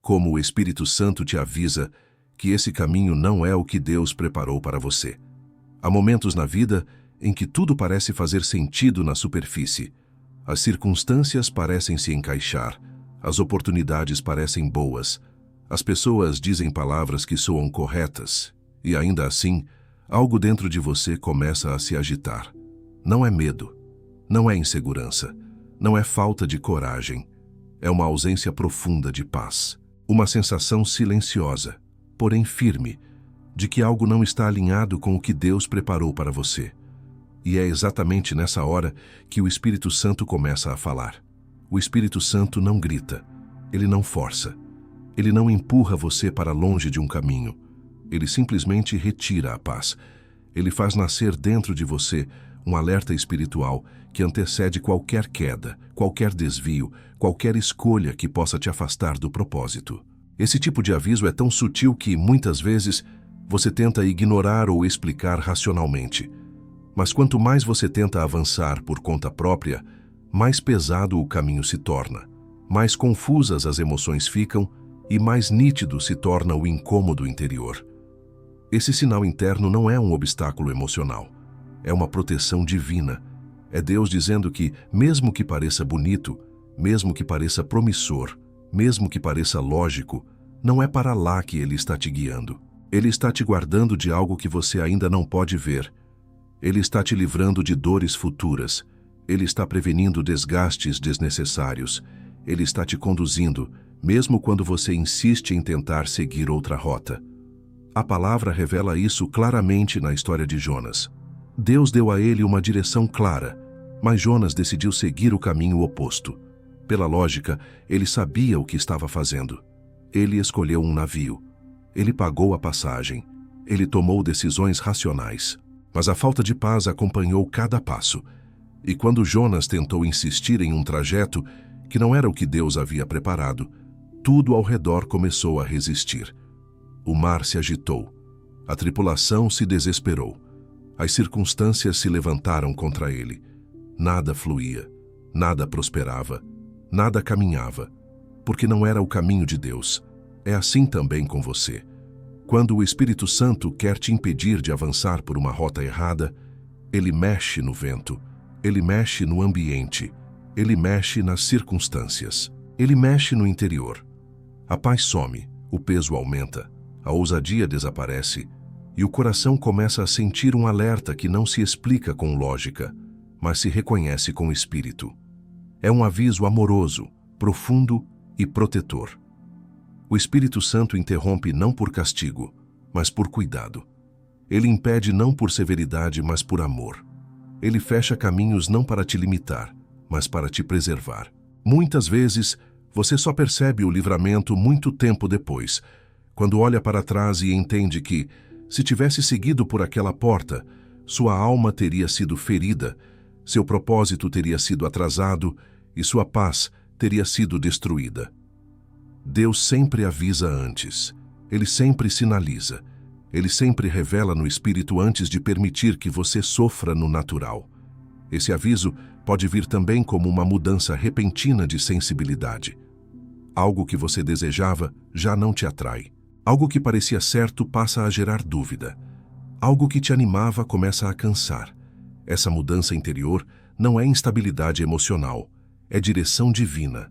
como o Espírito Santo te avisa que esse caminho não é o que Deus preparou para você. Há momentos na vida em que tudo parece fazer sentido na superfície. As circunstâncias parecem se encaixar, as oportunidades parecem boas, as pessoas dizem palavras que soam corretas, e ainda assim, algo dentro de você começa a se agitar. Não é medo, não é insegurança, não é falta de coragem, é uma ausência profunda de paz, uma sensação silenciosa, porém firme, de que algo não está alinhado com o que Deus preparou para você. E é exatamente nessa hora que o Espírito Santo começa a falar. O Espírito Santo não grita, ele não força, ele não empurra você para longe de um caminho, ele simplesmente retira a paz. Ele faz nascer dentro de você um alerta espiritual que antecede qualquer queda, qualquer desvio, qualquer escolha que possa te afastar do propósito. Esse tipo de aviso é tão sutil que, muitas vezes, você tenta ignorar ou explicar racionalmente. Mas quanto mais você tenta avançar por conta própria, mais pesado o caminho se torna, mais confusas as emoções ficam e mais nítido se torna o incômodo interior. Esse sinal interno não é um obstáculo emocional, é uma proteção divina. É Deus dizendo que, mesmo que pareça bonito, mesmo que pareça promissor, mesmo que pareça lógico, não é para lá que Ele está te guiando. Ele está te guardando de algo que você ainda não pode ver. Ele está te livrando de dores futuras. Ele está prevenindo desgastes desnecessários. Ele está te conduzindo, mesmo quando você insiste em tentar seguir outra rota. A palavra revela isso claramente na história de Jonas. Deus deu a ele uma direção clara, mas Jonas decidiu seguir o caminho oposto. Pela lógica, ele sabia o que estava fazendo. Ele escolheu um navio. Ele pagou a passagem. Ele tomou decisões racionais. Mas a falta de paz acompanhou cada passo. E quando Jonas tentou insistir em um trajeto que não era o que Deus havia preparado, tudo ao redor começou a resistir. O mar se agitou. A tripulação se desesperou. As circunstâncias se levantaram contra ele. Nada fluía, nada prosperava, nada caminhava, porque não era o caminho de Deus. É assim também com você. Quando o Espírito Santo quer te impedir de avançar por uma rota errada, ele mexe no vento, ele mexe no ambiente, ele mexe nas circunstâncias, ele mexe no interior. A paz some, o peso aumenta, a ousadia desaparece e o coração começa a sentir um alerta que não se explica com lógica, mas se reconhece com o espírito. É um aviso amoroso, profundo e protetor. O Espírito Santo interrompe não por castigo, mas por cuidado. Ele impede não por severidade, mas por amor. Ele fecha caminhos não para te limitar, mas para te preservar. Muitas vezes, você só percebe o livramento muito tempo depois, quando olha para trás e entende que, se tivesse seguido por aquela porta, sua alma teria sido ferida, seu propósito teria sido atrasado e sua paz teria sido destruída. Deus sempre avisa antes, Ele sempre sinaliza, Ele sempre revela no Espírito antes de permitir que você sofra no natural. Esse aviso pode vir também como uma mudança repentina de sensibilidade. Algo que você desejava já não te atrai. Algo que parecia certo passa a gerar dúvida. Algo que te animava começa a cansar. Essa mudança interior não é instabilidade emocional, é direção divina.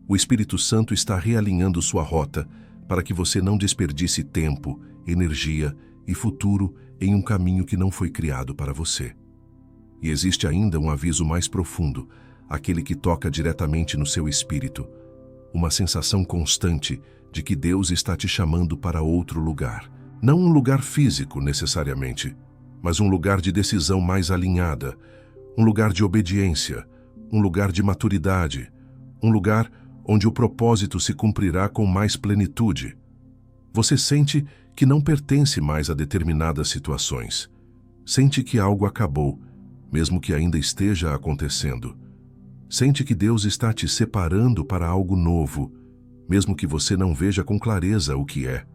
O Espírito Santo está realinhando sua rota para que você não desperdice tempo, energia e futuro em um caminho que não foi criado para você. E existe ainda um aviso mais profundo, aquele que toca diretamente no seu espírito, uma sensação constante de que Deus está te chamando para outro lugar. Não um lugar físico, necessariamente, mas um lugar de decisão mais alinhada, um lugar de obediência, um lugar de maturidade, um lugar onde o propósito se cumprirá com mais plenitude. Você sente que não pertence mais a determinadas situações. Sente que algo acabou, mesmo que ainda esteja acontecendo. Sente que Deus está te separando para algo novo, mesmo que você não veja com clareza o que é.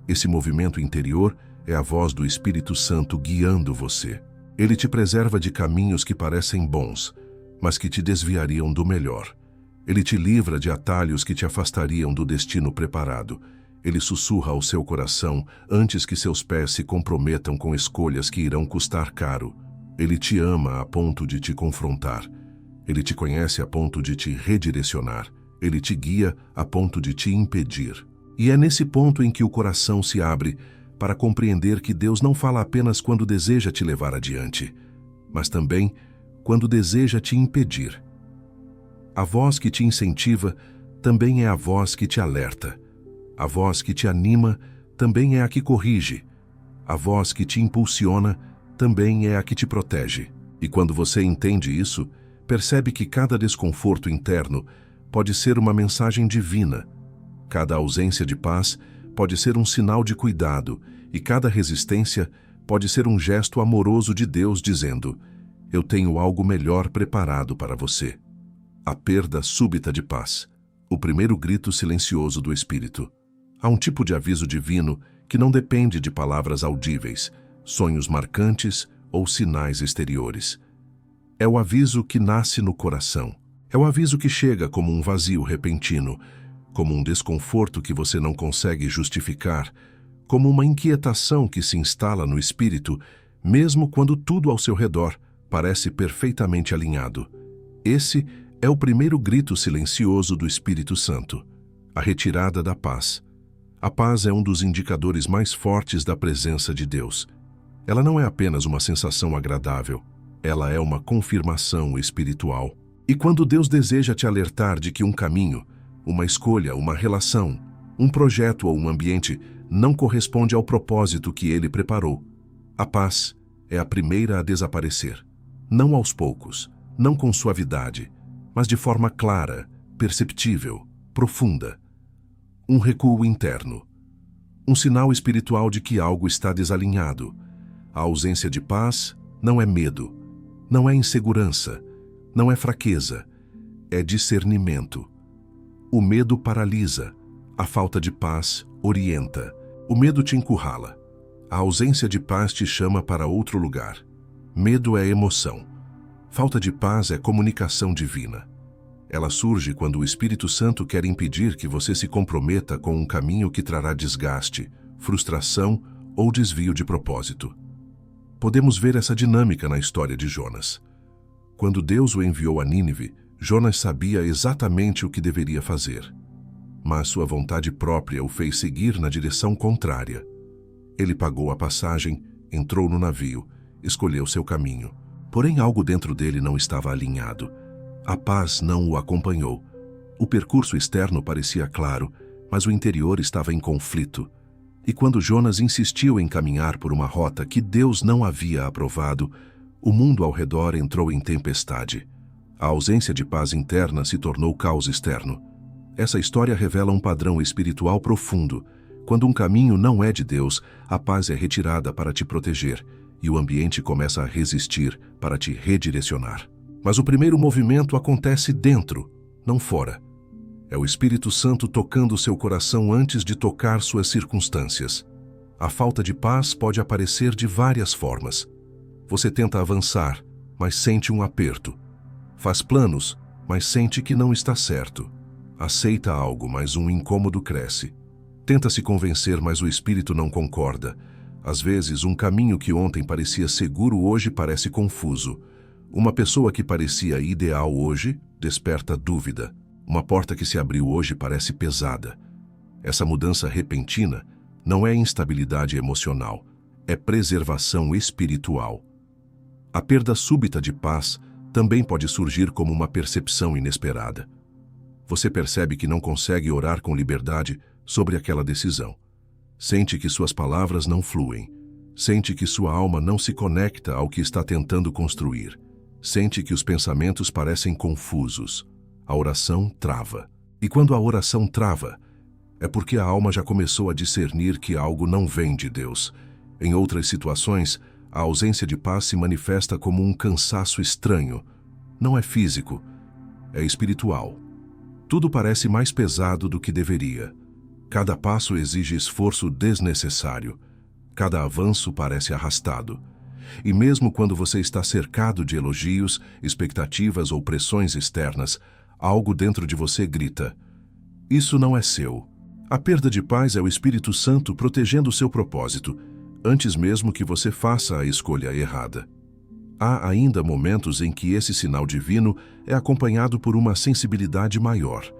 Esse movimento interior é a voz do Espírito Santo guiando você. Ele te preserva de caminhos que parecem bons, mas que te desviariam do melhor. Ele te livra de atalhos que te afastariam do destino preparado. Ele sussurra ao seu coração antes que seus pés se comprometam com escolhas que irão custar caro. Ele te ama a ponto de te confrontar. Ele te conhece a ponto de te redirecionar. Ele te guia a ponto de te impedir. E é nesse ponto em que o coração se abre para compreender que Deus não fala apenas quando deseja te levar adiante, mas também quando deseja te impedir. A voz que te incentiva também é a voz que te alerta. A voz que te anima também é a que corrige. A voz que te impulsiona também é a que te protege. E quando você entende isso, percebe que cada desconforto interno pode ser uma mensagem divina. Cada ausência de paz pode ser um sinal de cuidado, e cada resistência pode ser um gesto amoroso de Deus dizendo: eu tenho algo melhor preparado para você. A perda súbita de paz, o primeiro grito silencioso do Espírito. Há um tipo de aviso divino que não depende de palavras audíveis, sonhos marcantes ou sinais exteriores. É o aviso que nasce no coração. É o aviso que chega como um vazio repentino, como um desconforto que você não consegue justificar, como uma inquietação que se instala no espírito, mesmo quando tudo ao seu redor parece perfeitamente alinhado. Esse é o primeiro grito silencioso do Espírito Santo, a retirada da paz. A paz é um dos indicadores mais fortes da presença de Deus. Ela não é apenas uma sensação agradável, ela é uma confirmação espiritual. E quando Deus deseja te alertar de que um caminho, uma escolha, uma relação, um projeto ou um ambiente não corresponde ao propósito que Ele preparou, a paz é a primeira a desaparecer. Não aos poucos, não com suavidade, mas de forma clara, perceptível, profunda. Um recuo interno. Um sinal espiritual de que algo está desalinhado. A ausência de paz não é medo, não é insegurança, não é fraqueza, é discernimento. O medo paralisa, a falta de paz orienta. O medo te encurrala. A ausência de paz te chama para outro lugar. Medo é emoção. Falta de paz é comunicação divina. Ela surge quando o Espírito Santo quer impedir que você se comprometa com um caminho que trará desgaste, frustração ou desvio de propósito. Podemos ver essa dinâmica na história de Jonas. Quando Deus o enviou a Nínive, Jonas sabia exatamente o que deveria fazer. Mas sua vontade própria o fez seguir na direção contrária. Ele pagou a passagem, entrou no navio, escolheu seu caminho. Porém, algo dentro dele não estava alinhado. A paz não o acompanhou. O percurso externo parecia claro, mas o interior estava em conflito. E quando Jonas insistiu em caminhar por uma rota que Deus não havia aprovado, o mundo ao redor entrou em tempestade. A ausência de paz interna se tornou caos externo. Essa história revela um padrão espiritual profundo. Quando um caminho não é de Deus, a paz é retirada para te proteger, e o ambiente começa a resistir para te redirecionar. Mas o primeiro movimento acontece dentro, não fora. É o Espírito Santo tocando seu coração antes de tocar suas circunstâncias. A falta de paz pode aparecer de várias formas. Você tenta avançar, mas sente um aperto. Faz planos, mas sente que não está certo. Aceita algo, mas um incômodo cresce. Tenta se convencer, mas o espírito não concorda. Às vezes, um caminho que ontem parecia seguro hoje parece confuso. Uma pessoa que parecia ideal hoje desperta dúvida. Uma porta que se abriu hoje parece pesada. Essa mudança repentina não é instabilidade emocional, é preservação espiritual. A perda súbita de paz também pode surgir como uma percepção inesperada. Você percebe que não consegue orar com liberdade sobre aquela decisão. Sente que suas palavras não fluem. Sente que sua alma não se conecta ao que está tentando construir. Sente que os pensamentos parecem confusos. A oração trava. E quando a oração trava, é porque a alma já começou a discernir que algo não vem de Deus. Em outras situações, a ausência de paz se manifesta como um cansaço estranho. Não é físico, é espiritual. Tudo parece mais pesado do que deveria. Cada passo exige esforço desnecessário. Cada avanço parece arrastado. E mesmo quando você está cercado de elogios, expectativas ou pressões externas, algo dentro de você grita: isso não é seu. A perda de paz é o Espírito Santo protegendo o seu propósito, antes mesmo que você faça a escolha errada. Há ainda momentos em que esse sinal divino é acompanhado por uma sensibilidade maior.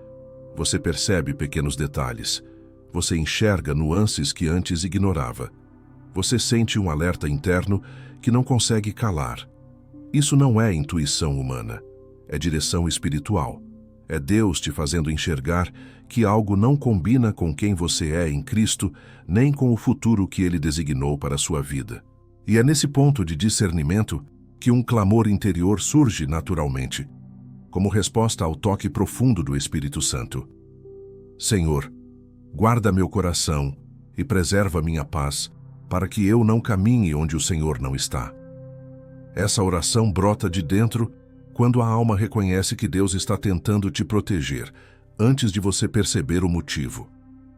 Você percebe pequenos detalhes. Você enxerga nuances que antes ignorava. Você sente um alerta interno que não consegue calar. Isso não é intuição humana, é direção espiritual. É Deus te fazendo enxergar que algo não combina com quem você é em Cristo, nem com o futuro que Ele designou para a sua vida. E é nesse ponto de discernimento que um clamor interior surge naturalmente, como resposta ao toque profundo do Espírito Santo. Senhor, guarda meu coração e preserva minha paz, para que eu não caminhe onde o Senhor não está. Essa oração brota de dentro quando a alma reconhece que Deus está tentando te proteger, antes de você perceber o motivo.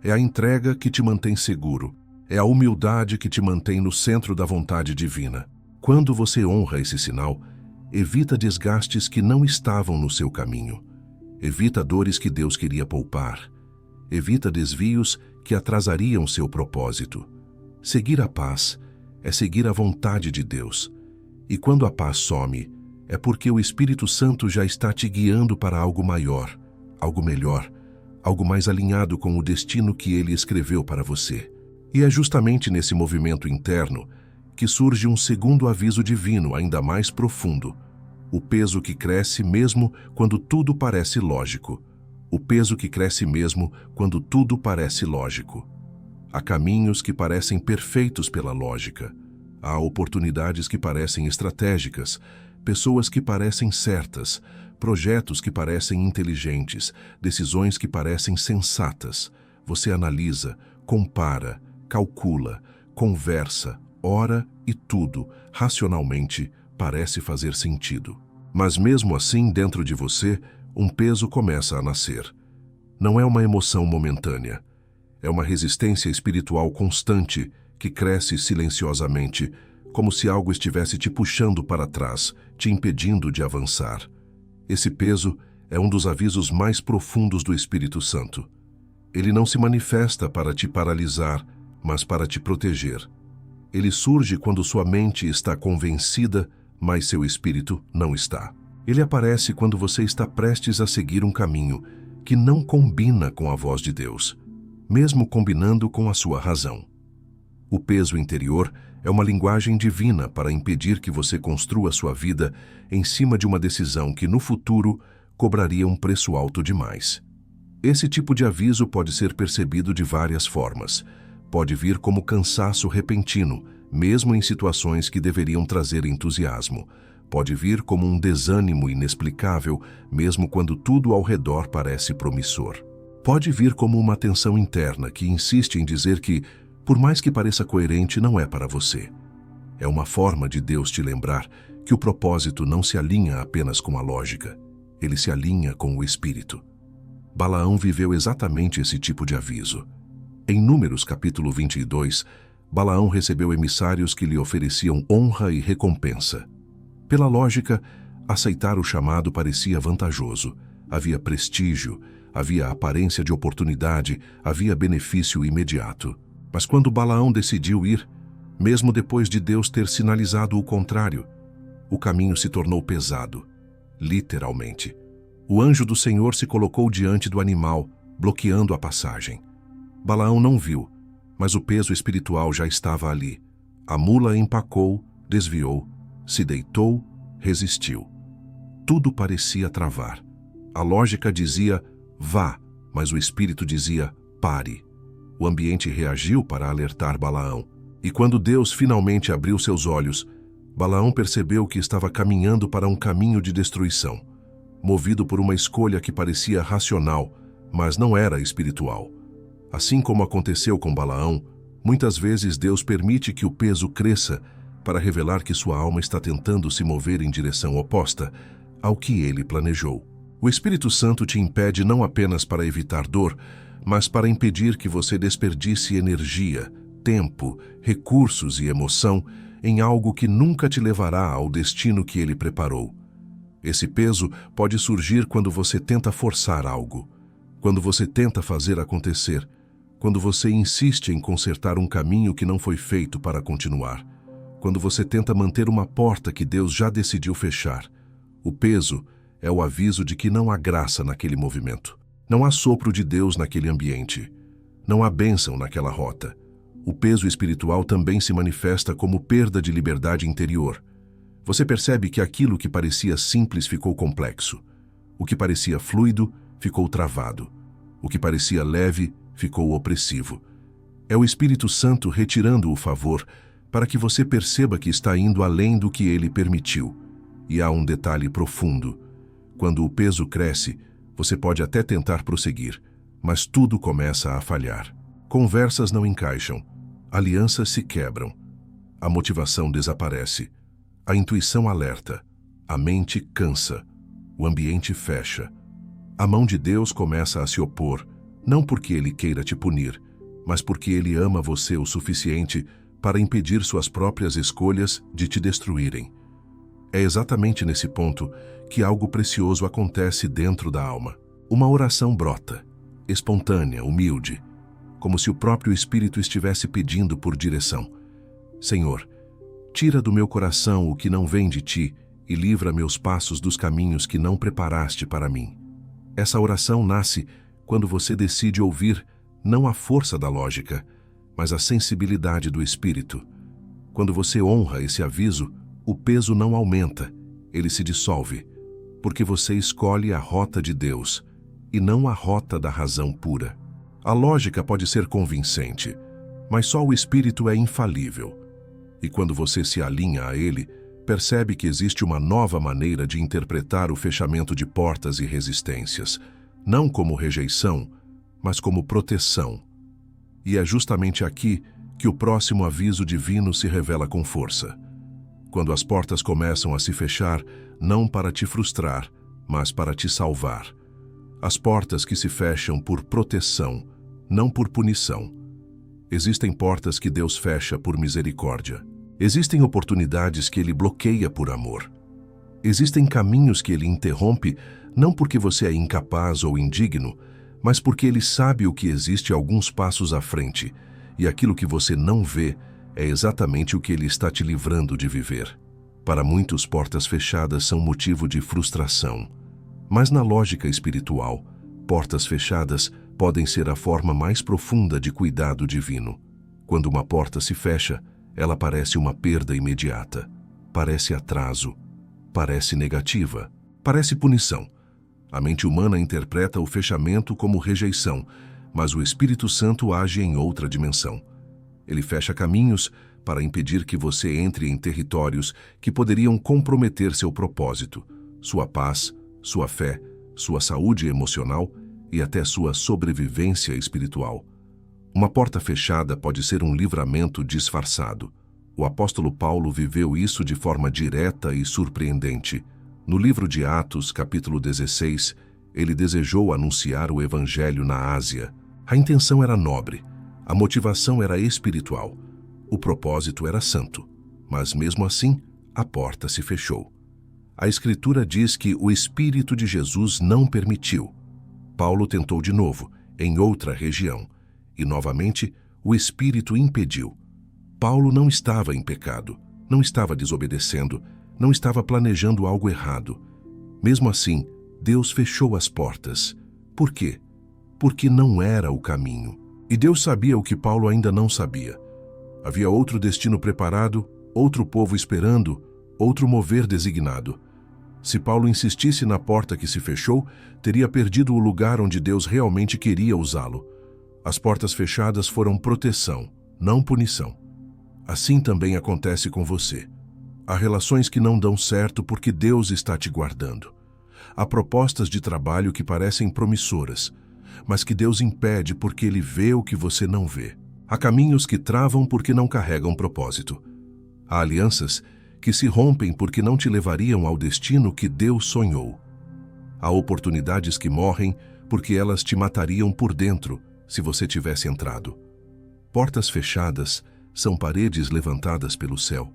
É a entrega que te mantém seguro, é a humildade que te mantém no centro da vontade divina. Quando você honra esse sinal, evita desgastes que não estavam no seu caminho. Evita dores que Deus queria poupar. Evita desvios que atrasariam seu propósito. Seguir a paz é seguir a vontade de Deus. E quando a paz some, é porque o Espírito Santo já está te guiando para algo maior, algo melhor, algo mais alinhado com o destino que Ele escreveu para você. E é justamente nesse movimento interno que surge um segundo aviso divino ainda mais profundo. O peso que cresce mesmo quando tudo parece lógico. O peso que cresce mesmo quando tudo parece lógico. Há caminhos que parecem perfeitos pela lógica. Há oportunidades que parecem estratégicas, pessoas que parecem certas, projetos que parecem inteligentes, decisões que parecem sensatas. Você analisa, compara, calcula, conversa, ora e tudo, racionalmente, parece fazer sentido. Mas mesmo assim, dentro de você, um peso começa a nascer. Não é uma emoção momentânea. É uma resistência espiritual constante que cresce silenciosamente, como se algo estivesse te puxando para trás, te impedindo de avançar. Esse peso é um dos avisos mais profundos do Espírito Santo. Ele não se manifesta para te paralisar, mas para te proteger. Ele surge quando sua mente está convencida, mas seu espírito não está. Ele aparece quando você está prestes a seguir um caminho que não combina com a voz de Deus, mesmo combinando com a sua razão. O peso interior é uma linguagem divina para impedir que você construa sua vida em cima de uma decisão que no futuro cobraria um preço alto demais. Esse tipo de aviso pode ser percebido de várias formas. Pode vir como cansaço repentino, mesmo em situações que deveriam trazer entusiasmo. Pode vir como um desânimo inexplicável, mesmo quando tudo ao redor parece promissor. Pode vir como uma tensão interna que insiste em dizer que, por mais que pareça coerente, não é para você. É uma forma de Deus te lembrar que o propósito não se alinha apenas com a lógica, ele se alinha com o Espírito. Balaão viveu exatamente esse tipo de aviso. Em Números capítulo 22, Balaão recebeu emissários que lhe ofereciam honra e recompensa. Pela lógica, aceitar o chamado parecia vantajoso. Havia prestígio, havia aparência de oportunidade, havia benefício imediato. Mas quando Balaão decidiu ir, mesmo depois de Deus ter sinalizado o contrário, o caminho se tornou pesado, literalmente. O anjo do Senhor se colocou diante do animal, bloqueando a passagem. Balaão não viu, mas o peso espiritual já estava ali. A mula empacou, desviou, se deitou, resistiu. Tudo parecia travar. A lógica dizia, vá, mas o espírito dizia, pare. O ambiente reagiu para alertar Balaão. E quando Deus finalmente abriu seus olhos, Balaão percebeu que estava caminhando para um caminho de destruição, movido por uma escolha que parecia racional, mas não era espiritual. Assim como aconteceu com Balaão, muitas vezes Deus permite que o peso cresça para revelar que sua alma está tentando se mover em direção oposta ao que ele planejou. O Espírito Santo te impede não apenas para evitar dor, mas para impedir que você desperdice energia, tempo, recursos e emoção em algo que nunca te levará ao destino que ele preparou. Esse peso pode surgir quando você tenta forçar algo, quando você tenta fazer acontecer, quando você insiste em consertar um caminho que não foi feito para continuar, quando você tenta manter uma porta que Deus já decidiu fechar. O peso é o aviso de que não há graça naquele movimento. Não há sopro de Deus naquele ambiente. Não há bênção naquela rota. O peso espiritual também se manifesta como perda de liberdade interior. Você percebe que aquilo que parecia simples ficou complexo. O que parecia fluido ficou travado. O que parecia leve ficou opressivo. É o Espírito Santo retirando o favor para que você perceba que está indo além do que ele permitiu. E há um detalhe profundo. Quando o peso cresce, você pode até tentar prosseguir, mas tudo começa a falhar. Conversas não encaixam, alianças se quebram, a motivação desaparece, a intuição alerta, a mente cansa, o ambiente fecha. A mão de Deus começa a se opor, não porque ele queira te punir, mas porque ele ama você o suficiente para impedir suas próprias escolhas de te destruírem. É exatamente nesse ponto que algo precioso acontece dentro da alma. Uma oração brota, espontânea, humilde, como se o próprio Espírito estivesse pedindo por direção. Senhor, tira do meu coração o que não vem de ti e livra meus passos dos caminhos que não preparaste para mim. Essa oração nasce quando você decide ouvir não a força da lógica, mas a sensibilidade do Espírito. Quando você honra esse aviso, o peso não aumenta, ele se dissolve, porque você escolhe a rota de Deus e não a rota da razão pura. A lógica pode ser convincente, mas só o Espírito é infalível. E quando você se alinha a ele, percebe que existe uma nova maneira de interpretar o fechamento de portas e resistências, não como rejeição, mas como proteção. E é justamente aqui que o próximo aviso divino se revela com força. Quando as portas começam a se fechar, não para te frustrar, mas para te salvar. As portas que se fecham por proteção, não por punição. Existem portas que Deus fecha por misericórdia. Existem oportunidades que Ele bloqueia por amor. Existem caminhos que Ele interrompe, não porque você é incapaz ou indigno, mas porque Ele sabe o que existe alguns passos à frente, e aquilo que você não vê é exatamente o que Ele está te livrando de viver. Para muitos, portas fechadas são motivo de frustração. Mas na lógica espiritual, portas fechadas podem ser a forma mais profunda de cuidado divino. Quando uma porta se fecha, ela parece uma perda imediata. Parece atraso. Parece negativa. Parece punição. A mente humana interpreta o fechamento como rejeição, mas o Espírito Santo age em outra dimensão. Ele fecha caminhos para impedir que você entre em territórios que poderiam comprometer seu propósito, sua paz, sua fé, sua saúde emocional e até sua sobrevivência espiritual. Uma porta fechada pode ser um livramento disfarçado. O apóstolo Paulo viveu isso de forma direta e surpreendente. No livro de Atos, capítulo 16, ele desejou anunciar o evangelho na Ásia. A intenção era nobre. A motivação era espiritual. O propósito era santo. Mas mesmo assim, a porta se fechou. A Escritura diz que o Espírito de Jesus não permitiu. Paulo tentou de novo, em outra região, e novamente o Espírito impediu. Paulo não estava em pecado, não estava desobedecendo, não estava planejando algo errado. Mesmo assim, Deus fechou as portas. Por quê? Porque não era o caminho. E Deus sabia o que Paulo ainda não sabia. Havia outro destino preparado, outro povo esperando, outro mover designado. Se Paulo insistisse na porta que se fechou, teria perdido o lugar onde Deus realmente queria usá-lo. As portas fechadas foram proteção, não punição. Assim também acontece com você. Há relações que não dão certo porque Deus está te guardando. Há propostas de trabalho que parecem promissoras, mas que Deus impede porque Ele vê o que você não vê. Há caminhos que travam porque não carregam propósito. Há alianças que se rompem porque não te levariam ao destino que Deus sonhou. Há oportunidades que morrem porque elas te matariam por dentro se você tivesse entrado. Portas fechadas são paredes levantadas pelo céu.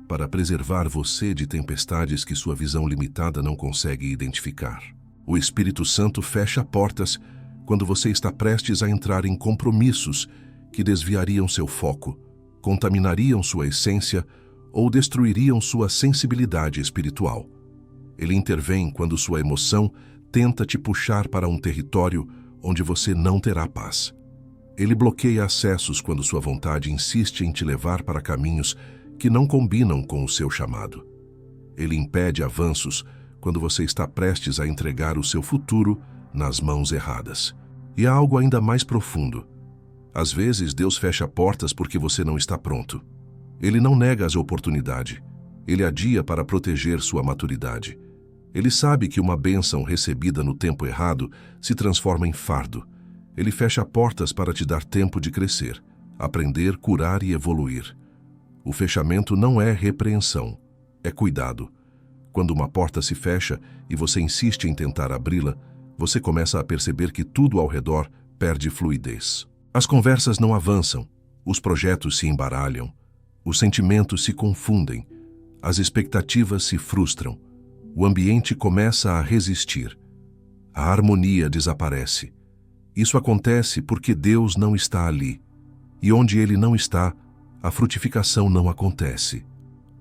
para preservar você de tempestades que sua visão limitada não consegue identificar. O Espírito Santo fecha portas quando você está prestes a entrar em compromissos que desviariam seu foco, contaminariam sua essência ou destruiriam sua sensibilidade espiritual. Ele intervém quando sua emoção tenta te puxar para um território onde você não terá paz. Ele bloqueia acessos quando sua vontade insiste em te levar para caminhos que não combinam com o seu chamado. Ele impede avanços quando você está prestes a entregar o seu futuro nas mãos erradas. E há algo ainda mais profundo. Às vezes, Deus fecha portas porque você não está pronto. Ele não nega as oportunidades. Ele adia para proteger sua maturidade. Ele sabe que uma bênção recebida no tempo errado se transforma em fardo. Ele fecha portas para te dar tempo de crescer, aprender, curar e evoluir. O fechamento não é repreensão, é cuidado. Quando uma porta se fecha e você insiste em tentar abri-la, você começa a perceber que tudo ao redor perde fluidez. As conversas não avançam, os projetos se embaralham, os sentimentos se confundem, as expectativas se frustram, o ambiente começa a resistir, a harmonia desaparece. Isso acontece porque Deus não está ali, e onde Ele não está, a frutificação não acontece.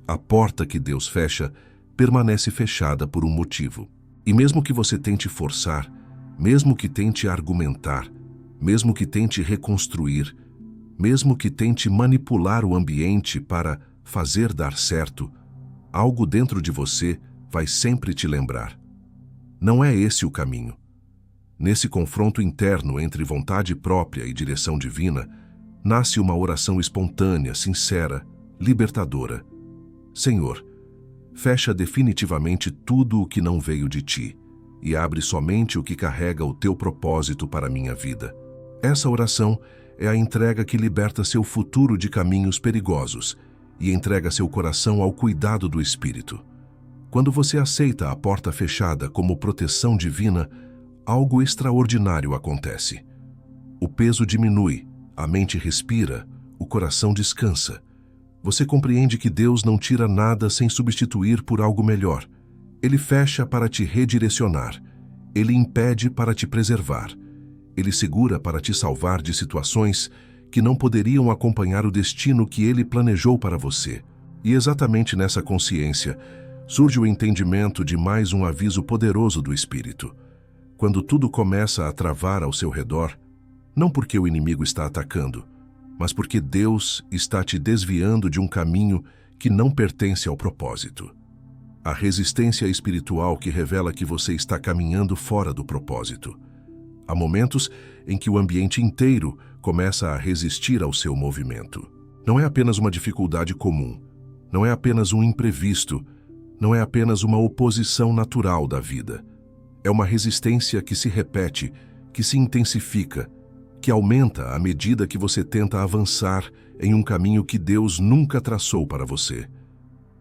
A porta que Deus fecha permanece fechada por um motivo. E mesmo que você tente forçar, mesmo que tente argumentar, mesmo que tente reconstruir, mesmo que tente manipular o ambiente para fazer dar certo, algo dentro de você vai sempre te lembrar. Não é esse o caminho. Nesse confronto interno entre vontade própria e direção divina, nasce uma oração espontânea, sincera, libertadora. Senhor, fecha definitivamente tudo o que não veio de ti e abre somente o que carrega o teu propósito para a minha vida. Essa oração é a entrega que liberta seu futuro de caminhos perigosos e entrega seu coração ao cuidado do Espírito. Quando você aceita a porta fechada como proteção divina, algo extraordinário acontece. O peso diminui, a mente respira, o coração descansa. Você compreende que Deus não tira nada sem substituir por algo melhor. Ele fecha para te redirecionar. Ele impede para te preservar. Ele segura para te salvar de situações que não poderiam acompanhar o destino que Ele planejou para você. E exatamente nessa consciência surge o entendimento de mais um aviso poderoso do Espírito. Quando tudo começa a travar ao seu redor, não porque o inimigo está atacando, mas porque Deus está te desviando de um caminho que não pertence ao propósito. A resistência espiritual que revela que você está caminhando fora do propósito. Há momentos em que o ambiente inteiro começa a resistir ao seu movimento. Não é apenas uma dificuldade comum, não é apenas um imprevisto, não é apenas uma oposição natural da vida. É uma resistência que se repete, que se intensifica, que aumenta à medida que você tenta avançar em um caminho que Deus nunca traçou para você.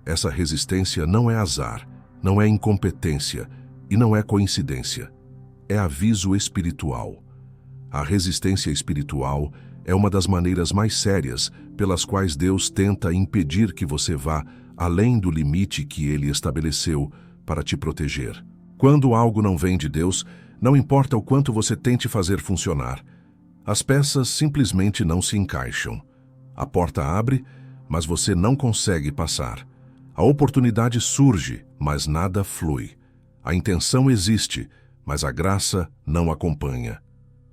Essa resistência não é azar, não é incompetência e não é coincidência. É aviso espiritual. A resistência espiritual é uma das maneiras mais sérias pelas quais Deus tenta impedir que você vá além do limite que Ele estabeleceu para te proteger. Quando algo não vem de Deus, não importa o quanto você tente fazer funcionar, as peças simplesmente não se encaixam. A porta abre, mas você não consegue passar. A oportunidade surge, mas nada flui. A intenção existe, mas a graça não acompanha.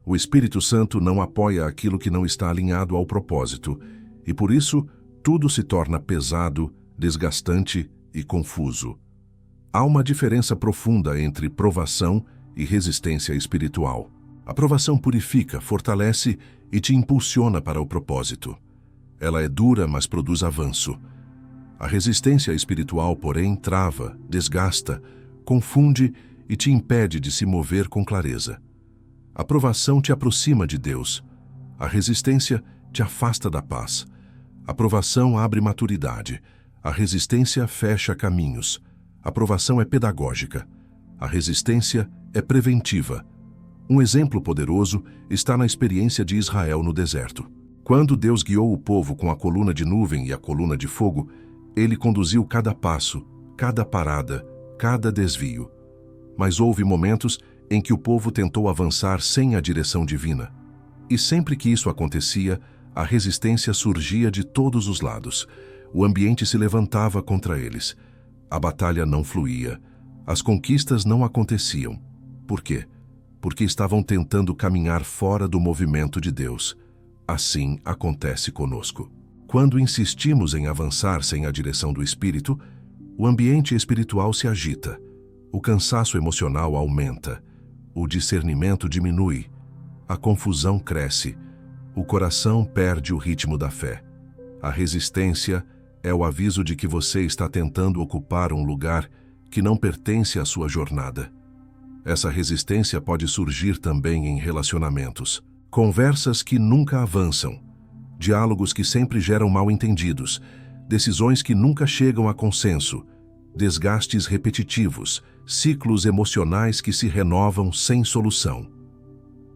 O Espírito Santo não apoia aquilo que não está alinhado ao propósito, e por isso tudo se torna pesado, desgastante e confuso. Há uma diferença profunda entre provação e resistência espiritual. A provação purifica, fortalece e te impulsiona para o propósito. Ela é dura, mas produz avanço. A resistência espiritual, porém, trava, desgasta, confunde e te impede de se mover com clareza. A provação te aproxima de Deus. A resistência te afasta da paz. A provação abre maturidade. A resistência fecha caminhos. A provação é pedagógica. A resistência é preventiva. Um exemplo poderoso está na experiência de Israel no deserto. Quando Deus guiou o povo com a coluna de nuvem e a coluna de fogo, Ele conduziu cada passo, cada parada, cada desvio. Mas houve momentos em que o povo tentou avançar sem a direção divina. E sempre que isso acontecia, a resistência surgia de todos os lados. O ambiente se levantava contra eles. A batalha não fluía. As conquistas não aconteciam. Por quê? Porque estavam tentando caminhar fora do movimento de Deus. Assim acontece conosco. Quando insistimos em avançar sem a direção do Espírito, o ambiente espiritual se agita, o cansaço emocional aumenta, o discernimento diminui, a confusão cresce, o coração perde o ritmo da fé. A resistência é o aviso de que você está tentando ocupar um lugar que não pertence à sua jornada. Essa resistência pode surgir também em relacionamentos. Conversas que nunca avançam, diálogos que sempre geram mal-entendidos, decisões que nunca chegam a consenso, desgastes repetitivos, ciclos emocionais que se renovam sem solução.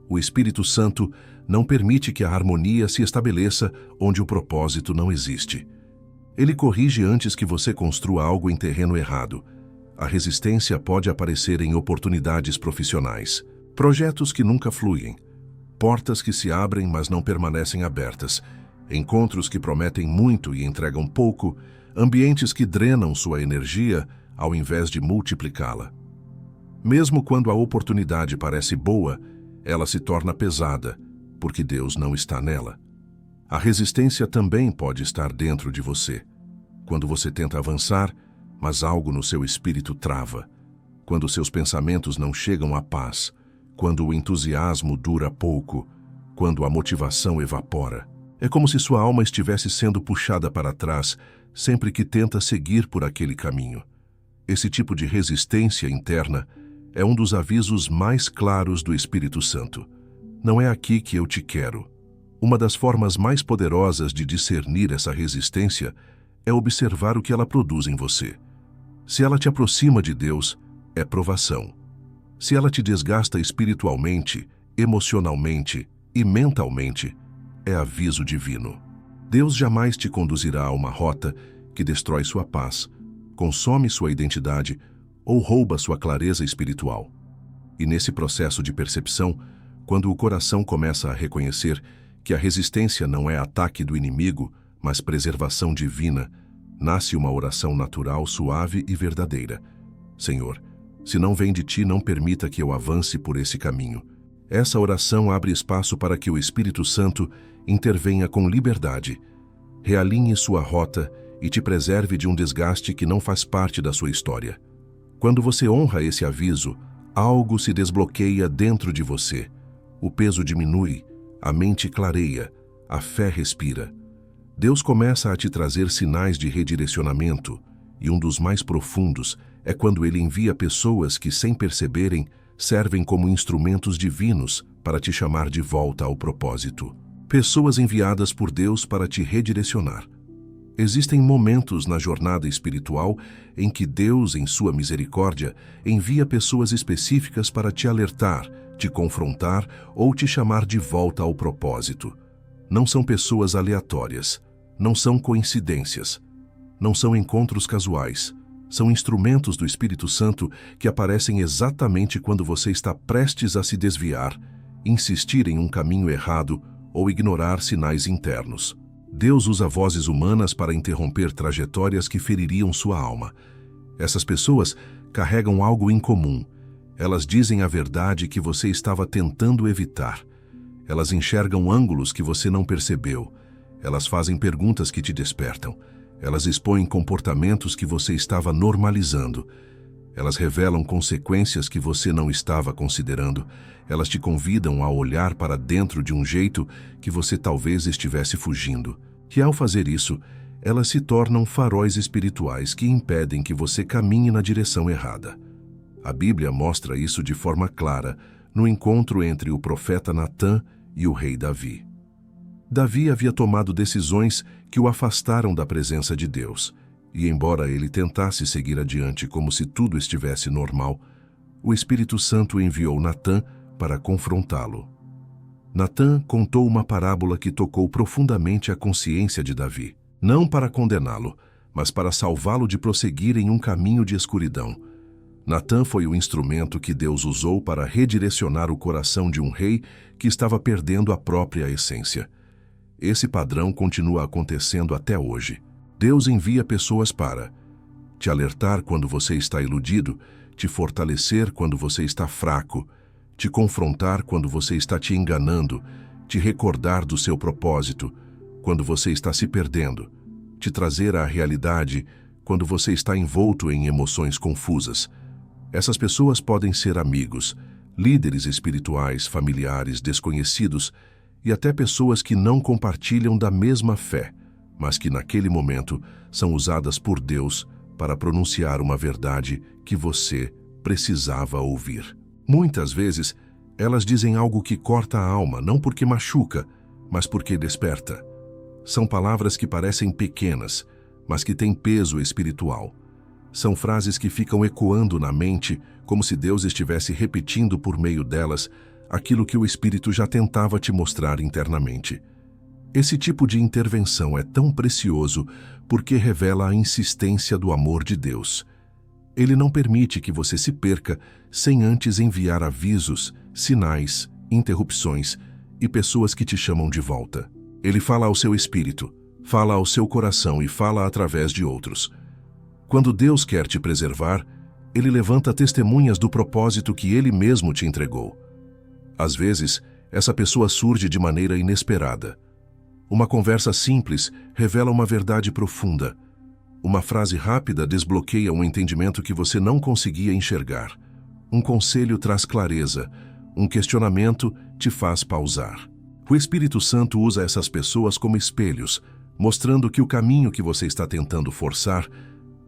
O Espírito Santo não permite que a harmonia se estabeleça onde o propósito não existe. Ele corrige antes que você construa algo em terreno errado. A resistência pode aparecer em oportunidades profissionais, projetos que nunca fluem, portas que se abrem mas não permanecem abertas, encontros que prometem muito e entregam pouco, ambientes que drenam sua energia ao invés de multiplicá-la. Mesmo quando a oportunidade parece boa, ela se torna pesada, porque Deus não está nela. A resistência também pode estar dentro de você. Quando você tenta avançar, mas algo no seu espírito trava. Quando seus pensamentos não chegam à paz. Quando o entusiasmo dura pouco. Quando a motivação evapora. É como se sua alma estivesse sendo puxada para trás sempre que tenta seguir por aquele caminho. Esse tipo de resistência interna é um dos avisos mais claros do Espírito Santo. Não é aqui que eu te quero. Uma das formas mais poderosas de discernir essa resistência é observar o que ela produz em você. Se ela te aproxima de Deus, é provação. Se ela te desgasta espiritualmente, emocionalmente e mentalmente, é aviso divino. Deus jamais te conduzirá a uma rota que destrói sua paz, consome sua identidade ou rouba sua clareza espiritual. E nesse processo de percepção, quando o coração começa a reconhecer que a resistência não é ataque do inimigo, mas preservação divina, nasce uma oração natural, suave e verdadeira. Senhor, se não vem de ti, não permita que eu avance por esse caminho. Essa oração abre espaço para que o Espírito Santo intervenha com liberdade, realinhe sua rota e te preserve de um desgaste que não faz parte da sua história. Quando você honra esse aviso, algo se desbloqueia dentro de você. O peso diminui, a mente clareia, a fé respira. Deus começa a te trazer sinais de redirecionamento, e um dos mais profundos é quando Ele envia pessoas que, sem perceberem, servem como instrumentos divinos para te chamar de volta ao propósito. Pessoas enviadas por Deus para te redirecionar. Existem momentos na jornada espiritual em que Deus, em sua misericórdia, envia pessoas específicas para te alertar, te confrontar ou te chamar de volta ao propósito. Não são pessoas aleatórias, não são coincidências, não são encontros casuais. São instrumentos do Espírito Santo que aparecem exatamente quando você está prestes a se desviar, insistir em um caminho errado ou ignorar sinais internos. Deus usa vozes humanas para interromper trajetórias que feririam sua alma. Essas pessoas carregam algo em comum. Elas dizem a verdade que você estava tentando evitar. Elas enxergam ângulos que você não percebeu. Elas fazem perguntas que te despertam. Elas expõem comportamentos que você estava normalizando. Elas revelam consequências que você não estava considerando. Elas te convidam a olhar para dentro de um jeito que você talvez estivesse fugindo. E ao fazer isso, elas se tornam faróis espirituais que impedem que você caminhe na direção errada. A Bíblia mostra isso de forma clara no encontro entre o profeta Natã e o rei Davi. Davi havia tomado decisões que o afastaram da presença de Deus, e embora ele tentasse seguir adiante como se tudo estivesse normal, o Espírito Santo enviou Natã para confrontá-lo. Natã contou uma parábola que tocou profundamente a consciência de Davi, não para condená-lo, mas para salvá-lo de prosseguir em um caminho de escuridão. Natã foi o instrumento que Deus usou para redirecionar o coração de um rei que estava perdendo a própria essência. Esse padrão continua acontecendo até hoje. Deus envia pessoas para te alertar quando você está iludido, te fortalecer quando você está fraco, te confrontar quando você está te enganando, te recordar do seu propósito quando você está se perdendo, te trazer à realidade quando você está envolto em emoções confusas. Essas pessoas podem ser amigos, líderes espirituais, familiares, desconhecidos e até pessoas que não compartilham da mesma fé, mas que naquele momento são usadas por Deus para pronunciar uma verdade que você precisava ouvir. Muitas vezes, elas dizem algo que corta a alma, não porque machuca, mas porque desperta. São palavras que parecem pequenas, mas que têm peso espiritual. São frases que ficam ecoando na mente, como se Deus estivesse repetindo por meio delas aquilo que o Espírito já tentava te mostrar internamente. Esse tipo de intervenção é tão precioso porque revela a insistência do amor de Deus. Ele não permite que você se perca sem antes enviar avisos, sinais, interrupções e pessoas que te chamam de volta. Ele fala ao seu espírito, fala ao seu coração e fala através de outros. Quando Deus quer te preservar, Ele levanta testemunhas do propósito que Ele mesmo te entregou. Às vezes, essa pessoa surge de maneira inesperada. Uma conversa simples revela uma verdade profunda. Uma frase rápida desbloqueia um entendimento que você não conseguia enxergar. Um conselho traz clareza. Um questionamento te faz pausar. O Espírito Santo usa essas pessoas como espelhos, mostrando que o caminho que você está tentando forçar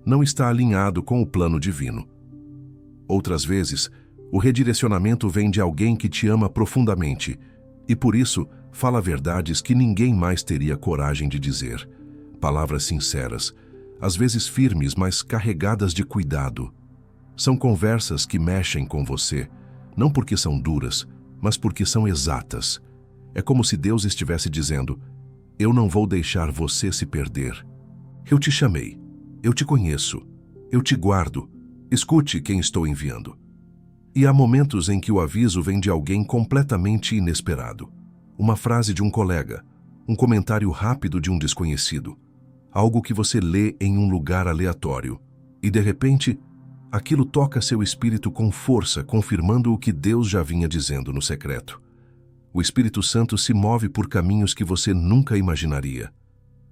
não está alinhado com o plano divino. Outras vezes, o redirecionamento vem de alguém que te ama profundamente e, por isso, fala verdades que ninguém mais teria coragem de dizer. Palavras sinceras, às vezes firmes, mas carregadas de cuidado. São conversas que mexem com você, não porque são duras, mas porque são exatas. É como se Deus estivesse dizendo: eu não vou deixar você se perder. Eu te chamei. Eu te conheço, eu te guardo, escute quem estou enviando. E há momentos em que o aviso vem de alguém completamente inesperado. Uma frase de um colega, um comentário rápido de um desconhecido, algo que você lê em um lugar aleatório. E de repente, aquilo toca seu espírito com força, confirmando o que Deus já vinha dizendo no secreto. O Espírito Santo se move por caminhos que você nunca imaginaria.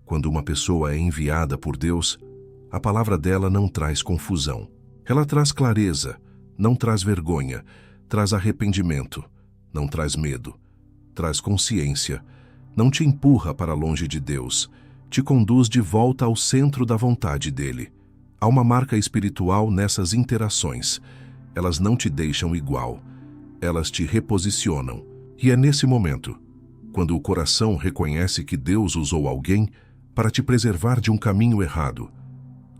Quando uma pessoa é enviada por Deus, a palavra dela não traz confusão. Ela traz clareza, não traz vergonha, traz arrependimento, não traz medo, traz consciência, não te empurra para longe de Deus, te conduz de volta ao centro da vontade dele. Há uma marca espiritual nessas interações. Elas não te deixam igual, elas te reposicionam. E é nesse momento, quando o coração reconhece que Deus usou alguém para te preservar de um caminho errado,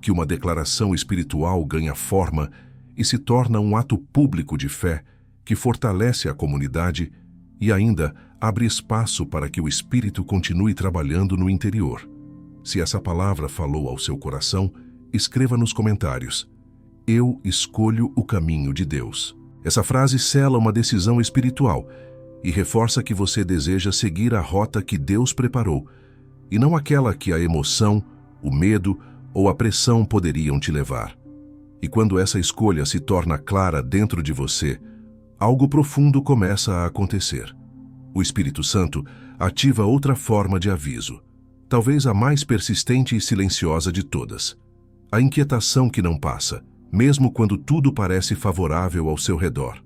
que uma declaração espiritual ganha forma e se torna um ato público de fé que fortalece a comunidade e ainda abre espaço para que o Espírito continue trabalhando no interior. Se essa palavra falou ao seu coração, escreva nos comentários: eu escolho o caminho de Deus. Essa frase sela uma decisão espiritual e reforça que você deseja seguir a rota que Deus preparou, e não aquela que a emoção, o medo ou a pressão poderiam te levar. E quando essa escolha se torna clara dentro de você, algo profundo começa a acontecer. O Espírito Santo ativa outra forma de aviso, talvez a mais persistente e silenciosa de todas. A inquietação que não passa, mesmo quando tudo parece favorável ao seu redor.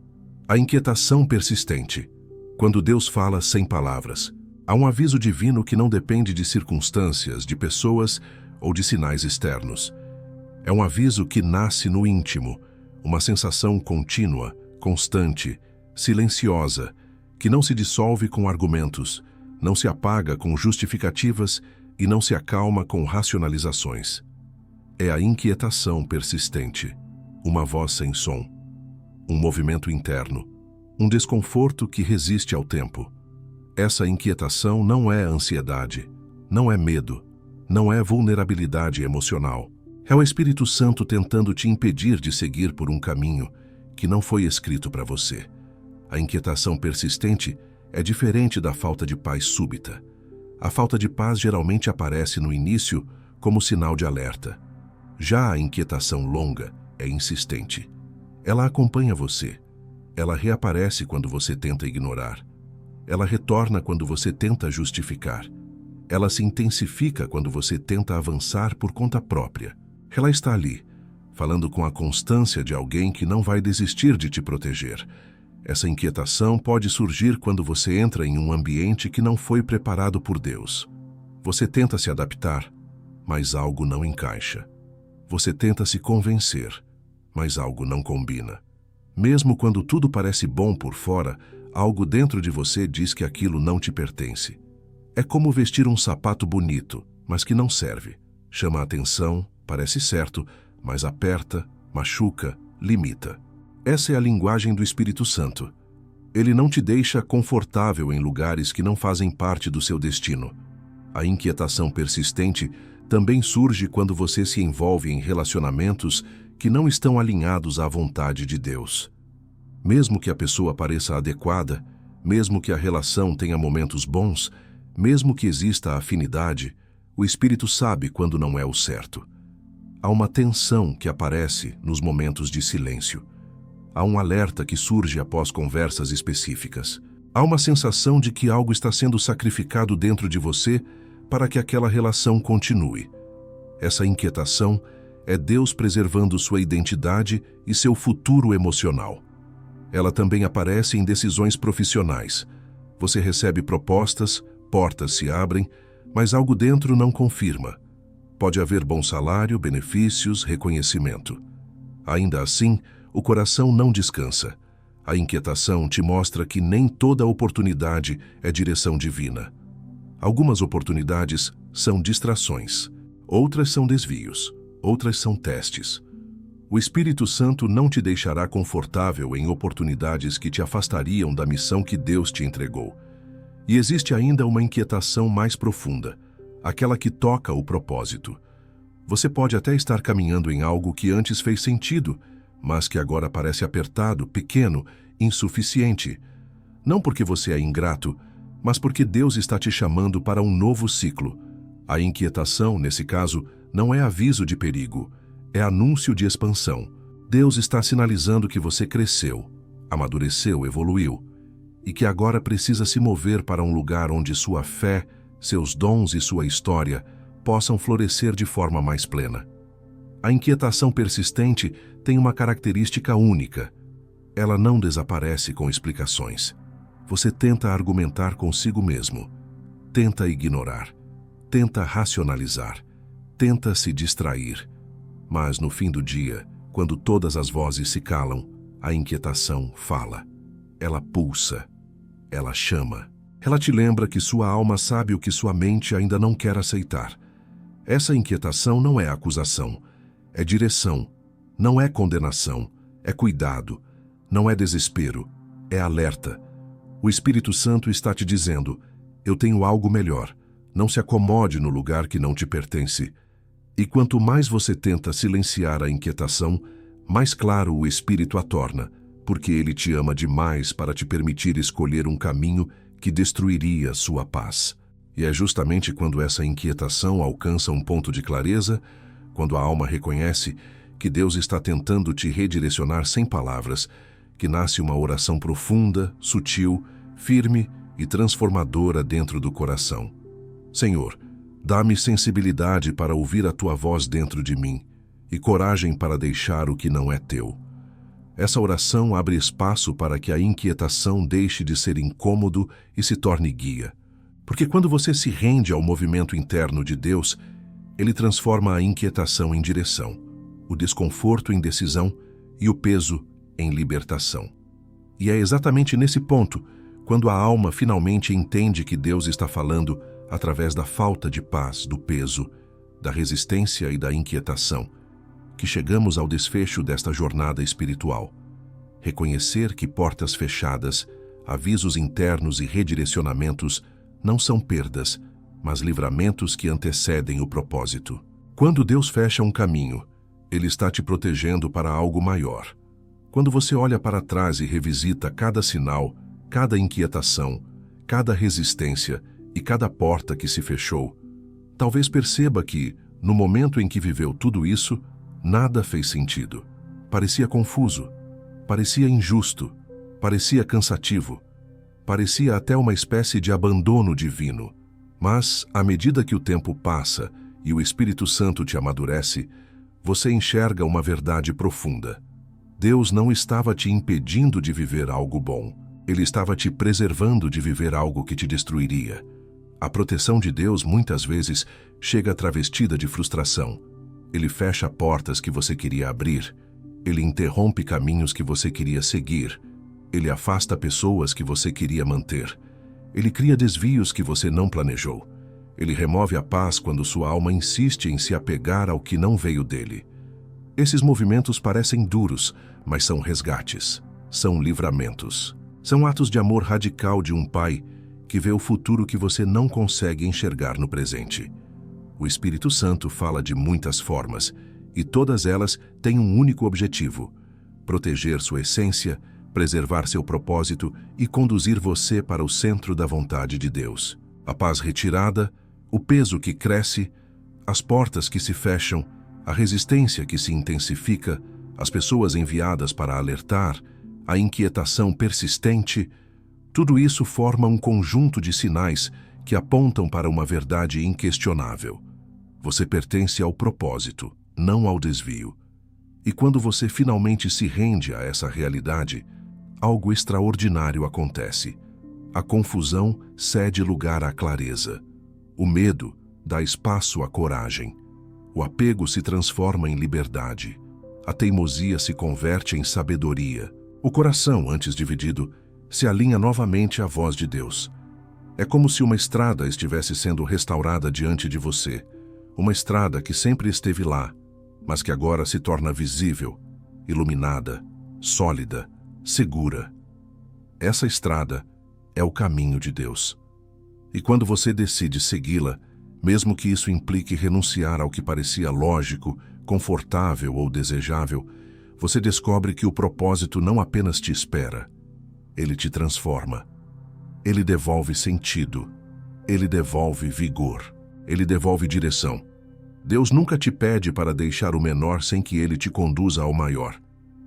A inquietação persistente, quando Deus fala sem palavras. Há um aviso divino que não depende de circunstâncias, de pessoas ou de sinais externos. É um aviso que nasce no íntimo, uma sensação contínua, constante, silenciosa, que não se dissolve com argumentos, não se apaga com justificativas e não se acalma com racionalizações. É a inquietação persistente, uma voz sem som, um movimento interno, um desconforto que resiste ao tempo. Essa inquietação não é ansiedade, não é medo, Não é vulnerabilidade emocional. É o Espírito Santo tentando te impedir de seguir por um caminho que não foi escrito para você. A inquietação persistente é diferente da falta de paz súbita. A falta de paz geralmente aparece no início como sinal de alerta. Já a inquietação longa é insistente. Ela acompanha você. Ela reaparece quando você tenta ignorar. Ela retorna quando você tenta justificar. Ela se intensifica quando você tenta avançar por conta própria. Ela está ali, falando com a constância de alguém que não vai desistir de te proteger. Essa inquietação pode surgir quando você entra em um ambiente que não foi preparado por Deus. Você tenta se adaptar, mas algo não encaixa. Você tenta se convencer, mas algo não combina. Mesmo quando tudo parece bom por fora, algo dentro de você diz que aquilo não te pertence. É como vestir um sapato bonito, mas que não serve. Chama a atenção, parece certo, mas aperta, machuca, limita. Essa é a linguagem do Espírito Santo. Ele não te deixa confortável em lugares que não fazem parte do seu destino. A inquietação persistente também surge quando você se envolve em relacionamentos que não estão alinhados à vontade de Deus. Mesmo que a pessoa pareça adequada, mesmo que a relação tenha momentos bons, mesmo que exista afinidade, o Espírito sabe quando não é o certo. Há uma tensão que aparece nos momentos de silêncio. Há um alerta que surge após conversas específicas. Há uma sensação de que algo está sendo sacrificado dentro de você para que aquela relação continue. Essa inquietação é Deus preservando sua identidade e seu futuro emocional. Ela também aparece em decisões profissionais. Você recebe propostas, portas se abrem, mas algo dentro não confirma. Pode haver bom salário, benefícios, reconhecimento. Ainda assim, o coração não descansa. A inquietação te mostra que nem toda oportunidade é direção divina. Algumas oportunidades são distrações, outras são desvios, outras são testes. O Espírito Santo não te deixará confortável em oportunidades que te afastariam da missão que Deus te entregou. E existe ainda uma inquietação mais profunda, aquela que toca o propósito. Você pode até estar caminhando em algo que antes fez sentido, mas que agora parece apertado, pequeno, insuficiente. Não porque você é ingrato, mas porque Deus está te chamando para um novo ciclo. A inquietação, nesse caso, não é aviso de perigo, é anúncio de expansão. Deus está sinalizando que você cresceu, amadureceu, evoluiu, e que agora precisa se mover para um lugar onde sua fé, seus dons e sua história possam florescer de forma mais plena. A inquietação persistente tem uma característica única. Ela não desaparece com explicações. Você tenta argumentar consigo mesmo, tenta ignorar, tenta racionalizar, tenta se distrair. Mas no fim do dia, quando todas as vozes se calam, a inquietação fala. Ela pulsa, ela chama. Ela te lembra que sua alma sabe o que sua mente ainda não quer aceitar. Essa inquietação não é acusação, é direção. Não é condenação, é cuidado. Não é desespero, é alerta. O Espírito Santo está te dizendo: eu tenho algo melhor. Não se acomode no lugar que não te pertence. E quanto mais você tenta silenciar a inquietação, mais claro o Espírito a torna, porque ele te ama demais para te permitir escolher um caminho que destruiria sua paz. E é justamente quando essa inquietação alcança um ponto de clareza, quando a alma reconhece que Deus está tentando te redirecionar sem palavras, que nasce uma oração profunda, sutil, firme e transformadora dentro do coração. Senhor, dá-me sensibilidade para ouvir a Tua voz dentro de mim e coragem para deixar o que não é Teu. Essa oração abre espaço para que a inquietação deixe de ser incômodo e se torne guia. Porque quando você se rende ao movimento interno de Deus, Ele transforma a inquietação em direção, o desconforto em decisão e o peso em libertação. E é exatamente nesse ponto, quando a alma finalmente entende que Deus está falando através da falta de paz, do peso, da resistência e da inquietação, que chegamos ao desfecho desta jornada espiritual. Reconhecer que portas fechadas, avisos internos e redirecionamentos não são perdas, mas livramentos que antecedem o propósito. Quando Deus fecha um caminho, Ele está te protegendo para algo maior. Quando você olha para trás e revisita cada sinal, cada inquietação, cada resistência e cada porta que se fechou, talvez perceba que, no momento em que viveu tudo isso, nada fez sentido. Parecia confuso, parecia injusto, parecia cansativo, parecia até uma espécie de abandono divino. Mas, à medida que o tempo passa e o Espírito Santo te amadurece, você enxerga uma verdade profunda. Deus não estava te impedindo de viver algo bom. Ele estava te preservando de viver algo que te destruiria. A proteção de Deus muitas vezes chega travestida de frustração. Ele fecha portas que você queria abrir. Ele interrompe caminhos que você queria seguir. Ele afasta pessoas que você queria manter. Ele cria desvios que você não planejou. Ele remove a paz quando sua alma insiste em se apegar ao que não veio dele. Esses movimentos parecem duros, mas são resgates, são livramentos. São atos de amor radical de um pai que vê o futuro que você não consegue enxergar no presente. O Espírito Santo fala de muitas formas, e todas elas têm um único objetivo: proteger sua essência, preservar seu propósito e conduzir você para o centro da vontade de Deus. A paz retirada, o peso que cresce, as portas que se fecham, a resistência que se intensifica, as pessoas enviadas para alertar, a inquietação persistente, tudo isso forma um conjunto de sinais que apontam para uma verdade inquestionável. Você pertence ao propósito, não ao desvio. E quando você finalmente se rende a essa realidade, algo extraordinário acontece. A confusão cede lugar à clareza. O medo dá espaço à coragem. O apego se transforma em liberdade. A teimosia se converte em sabedoria. O coração, antes dividido, se alinha novamente à voz de Deus. É como se uma estrada estivesse sendo restaurada diante de você. Uma estrada que sempre esteve lá, mas que agora se torna visível, iluminada, sólida, segura. Essa estrada é o caminho de Deus. E quando você decide segui-la, mesmo que isso implique renunciar ao que parecia lógico, confortável ou desejável, você descobre que o propósito não apenas te espera, ele te transforma. Ele devolve sentido, ele devolve vigor, ele devolve direção. Deus nunca te pede para deixar o menor sem que ele te conduza ao maior.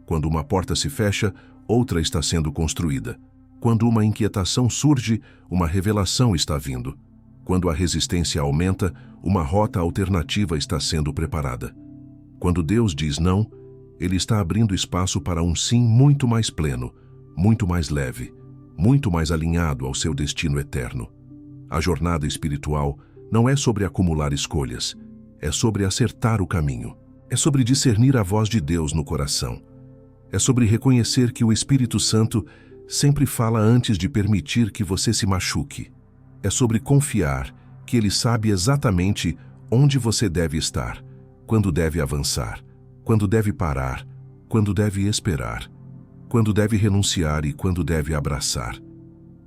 Quando uma porta se fecha, outra está sendo construída. Quando uma inquietação surge, uma revelação está vindo. Quando a resistência aumenta, uma rota alternativa está sendo preparada. Quando Deus diz não, Ele está abrindo espaço para um sim muito mais pleno, muito mais leve, muito mais alinhado ao seu destino eterno. A jornada espiritual não é sobre acumular escolhas, é sobre acertar o caminho. É sobre discernir a voz de Deus no coração. É sobre reconhecer que o Espírito Santo sempre fala antes de permitir que você se machuque. É sobre confiar que Ele sabe exatamente onde você deve estar, quando deve avançar, quando deve parar, quando deve esperar, quando deve renunciar e quando deve abraçar.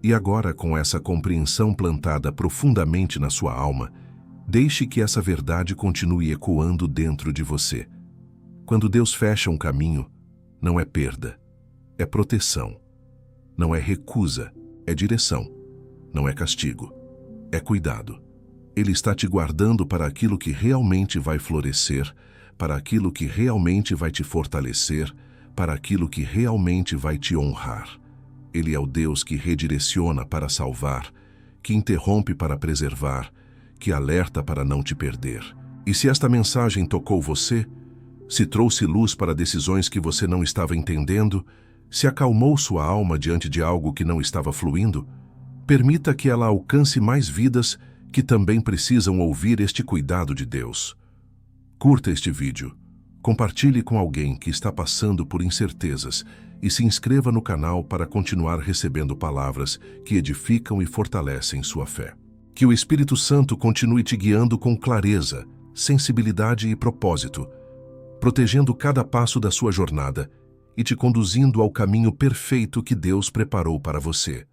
E agora, com essa compreensão plantada profundamente na sua alma, deixe que essa verdade continue ecoando dentro de você. Quando Deus fecha um caminho, não é perda, é proteção. Não é recusa, é direção. Não é castigo, é cuidado. Ele está te guardando para aquilo que realmente vai florescer, para aquilo que realmente vai te fortalecer, para aquilo que realmente vai te honrar. Ele é o Deus que redireciona para salvar, que interrompe para preservar, que alerta para não te perder. E se esta mensagem tocou você, se trouxe luz para decisões que você não estava entendendo, se acalmou sua alma diante de algo que não estava fluindo, permita que ela alcance mais vidas que também precisam ouvir este cuidado de Deus. Curta este vídeo, compartilhe com alguém que está passando por incertezas e se inscreva no canal para continuar recebendo palavras que edificam e fortalecem sua fé. Que o Espírito Santo continue te guiando com clareza, sensibilidade e propósito, protegendo cada passo da sua jornada e te conduzindo ao caminho perfeito que Deus preparou para você.